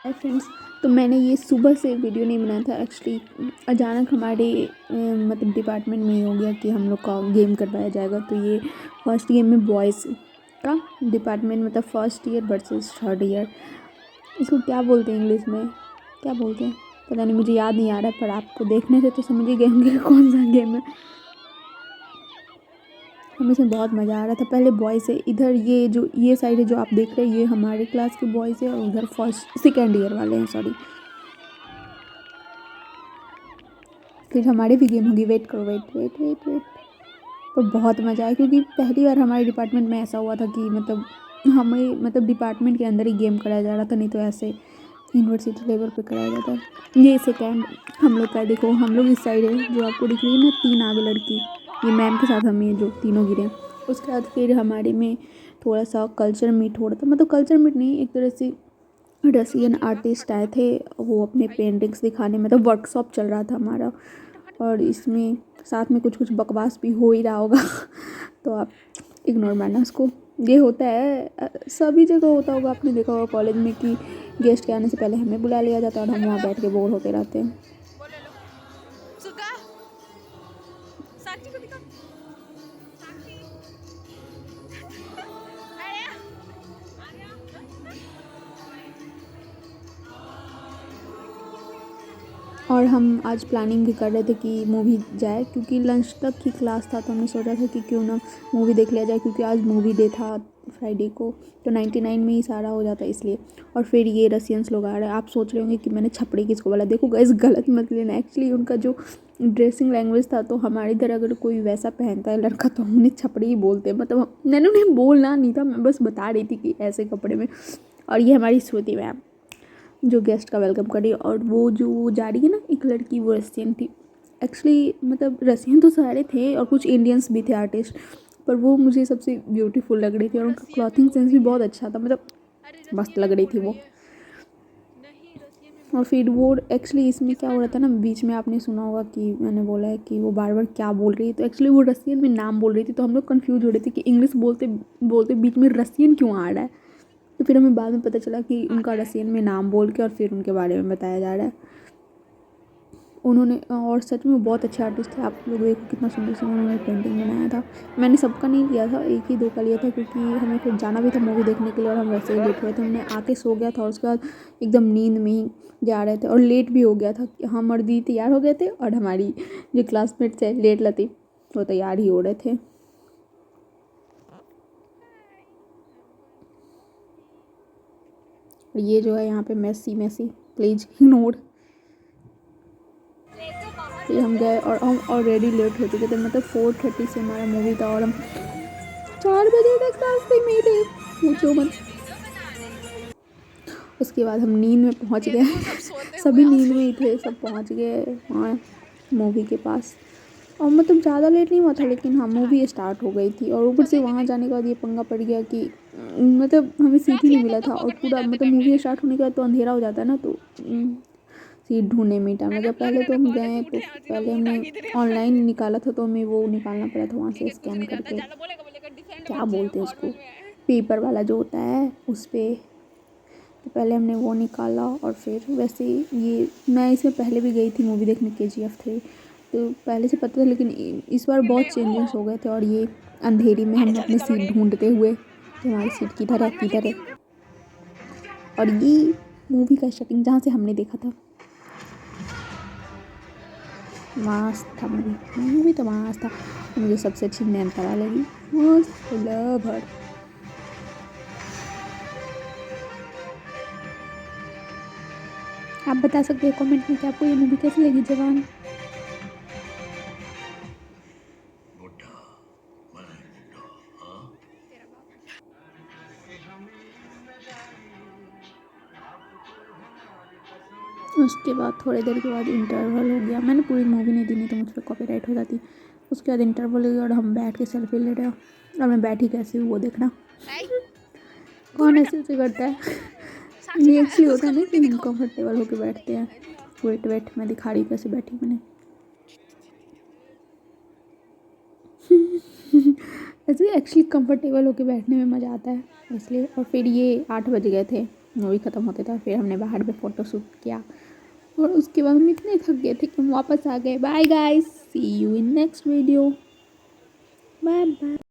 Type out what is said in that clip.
Hi friends. तो मैंने ये सुबह से वीडियो नहीं बनाया था एक्चुअली। अचानक हमारे मतलब डिपार्टमेंट में ही हो गया कि हम लोग का गेम करवाया जाएगा। तो ये फर्स्ट गेम में बॉयज़ का डिपार्टमेंट मतलब first year versus third year. इसको क्या बोलते हैं इंग्लिश में, क्या बोलते हैं पता नहीं, मुझे याद नहीं आ रहा है। पर आपको देखने से तो समझ ही गए होंगे कौन सा गेम है। हमें इसमें बहुत मज़ा आ रहा था। पहले बॉयज़ है इधर, ये साइड है जो आप देख रहे हैं, ये हमारे क्लास के बॉयज़ है और उधर फर्स्ट सेकेंड ईयर वाले हैं, सॉरी। फिर हमारी भी गेम होगी, वेट करो, वेट वेट वेट वेट। पर बहुत मज़ा आया क्योंकि पहली बार हमारे डिपार्टमेंट में ऐसा हुआ था कि मतलब हमें मतलब डिपार्टमेंट के अंदर ही गेम कराया जा रहा था, नहीं तो ऐसे यूनिवर्सिटी लेवल पे कराया जाता है। ये सेकेंड हम लोग का, देखो हम लोग इस साइड है जो आपको दिख रही है ना, 3 आगे लड़की, ये मैम के साथ हम ये जो तीनों गिरे हैं। उसके बाद फिर हमारे में थोड़ा सा कल्चर मीट हो रहा था, मतलब कल्चर मीट नहीं, एक तरह से रसियन आर्टिस्ट आए थे, वो अपने पेंटिंग्स दिखाने, मतलब वर्कशॉप चल रहा था हमारा। और इसमें साथ में कुछ कुछ बकवास भी हो ही रहा होगा तो आप इग्नोर मारना उसको। ये होता है सभी जगह होता होगा, आपने देखा होगा कॉलेज में कि गेस्ट के आने से पहले हमें बुला लिया जाता है और हम वहाँ बैठ के बोर होते रहते हैं। और हम आज प्लानिंग भी कर रहे थे कि मूवी जाए, क्योंकि लंच तक की क्लास था, तो हमने सोचा था कि क्यों ना मूवी देख लिया जाए, क्योंकि आज मूवी डे था फ्राइडे को, तो 99 में ही सारा हो जाता है इसलिए। और फिर ये रसियंस लोग आ रहे हैं। आप सोच रहे होंगे कि मैंने छपड़ी किसको बोला, देखो गाइस गलत मत लेना, एक्चुअली उनका जो ड्रेसिंग लैंग्वेज था, तो हमारे इधर अगर कोई वैसा पहनता है लड़का तो हम उन्हें छपड़ी ही बोलते हैं। मतलब मैंने उन्हें बोलना नहीं था, मैं बस बता रही थी कि ऐसे कपड़े में। और ये हमारी श्रुति मैम जो गेस्ट का वेलकम कर रही है, और वो जो जा रही है ना एक लड़की, वो रसियन थी एक्चुअली। मतलब रसियन तो सारे थे और कुछ इंडियंस भी थे आर्टिस्ट, पर वो मुझे सबसे ब्यूटीफुल लग रही थी और उनका क्लॉथिंग सेंस भी बहुत अच्छा था, मतलब मस्त लग रही थी वो। और फिर वो एक्चुअली इसमें क्या हो रहा था ना, बीच में आपने सुना होगा कि मैंने बोला है कि वो बार बार क्या बोल रही है, तो एक्चुअली वो रसियन में नाम बोल रही थी, तो हम लोग कन्फ्यूज हो रहे थे कि इंग्लिश बोलते बोलते बीच में रसियन क्यों आ रहा है। तो फिर हमें बाद में पता चला कि उनका रसियन में नाम बोल के और फिर उनके बारे में बताया जा रहा है उन्होंने। और सच में बहुत अच्छे आर्टिस्ट थे, आप लोग देखो कितना सुंदर सुंदर उन्होंने पेंटिंग बनाया था। मैंने सबका नहीं लिया था, एक ही दो का लिया था, क्योंकि हमें फिर जाना भी था मूवी देखने के लिए और हम वैसे ही लेट हुए थे। हमने आके सो गया था और उसके बाद एकदम नींद में ही जा रहे थे और लेट भी हो गया था। हम और दी तैयार हो गए थे और हमारी जो क्लासमेट्स है लेट लतीफ़, वो तैयार ही हो रहे थे। ये जो है यहाँ पे मेसी मेसी, प्लीज़ इग्नोर। फिर हम गए और हम ऑलरेडी लेट हो चुके थे, मतलब 4:30 से हमारा मूवी था और हम 4 बजे तक रास्ते में थे, पूछो मत। उसके बाद हम नींद में पहुंच गए सभी नींद में ही थे, सब पहुंच गए वहाँ मूवी के पास। और मतलब ज़्यादा लेट नहीं हुआ था, लेकिन हाँ मूवी स्टार्ट हो गई थी। और ऊपर से वहाँ जाने के बाद ये पंगा पड़ गया कि मतलब हमें सीट ही नहीं मिला था, और पूरा मतलब मूवी स्टार्ट होने के बाद तो अंधेरा हो जाता है ना, तो सीट ढूंढने में टाइम लगा। पहले तो हम गए तो पहले हमने ऑनलाइन निकाला था, तो हमें वो निकालना पड़ा था वहाँ से स्कैन करके, क्या बोलते हैं उसको, पेपर वाला जो होता है उस पर। तो पहले हमने वो निकाला और फिर वैसे ये मैं इसमें पहले भी गई थी मूवी देखने KGF 3, तो पहले से पता था, लेकिन इस बार बहुत चेंजेस हो गए थे। और ये अंधेरी में हम अपनी सीट ढूंढते हुए कि हमारी सीट किधर है किधर है। और ये मूवी का सेटिंग जहाँ से हमने देखा था, मस्त था मूवी, मूवी तो मस्त था। मुझे सबसे अच्छी नयनतारा लगी, मस्त लवर। आप बता सकते हो कमेंट में कि आपको ये मूवी कैसी लगी, जवान। उसके बाद थोड़ी देर के बाद इंटरवल हो गया, मैंने पूरी मूवी नहीं दी, नहीं तो मुझ पर कॉपीराइट हो जाती। उसके बाद इंटरवल हो गया और हम बैठ के सेल्फी ले रहे हो, और मैं बैठी कैसी हूँ वो देखना। कौन ऐसे ऐसे करता है ये एक्चुअली होता है ना कि हम कंफर्टेबल होके बैठते हैं। वेट वेट, मैं दिखा रही हूँ कैसे बैठी मैंने ऐसे एक्चुअली कंफर्टेबल होके बैठने में मज़ा आता है इसलिए। और फिर ये 8 बज गए थे मूवी ख़त्म होते था फिर हमने बाहर में फ़ोटो शूट किया और उसके बाद हम इतने थक गए थे कि हम वापस आ गए। Bye guys, see you in next video, bye bye.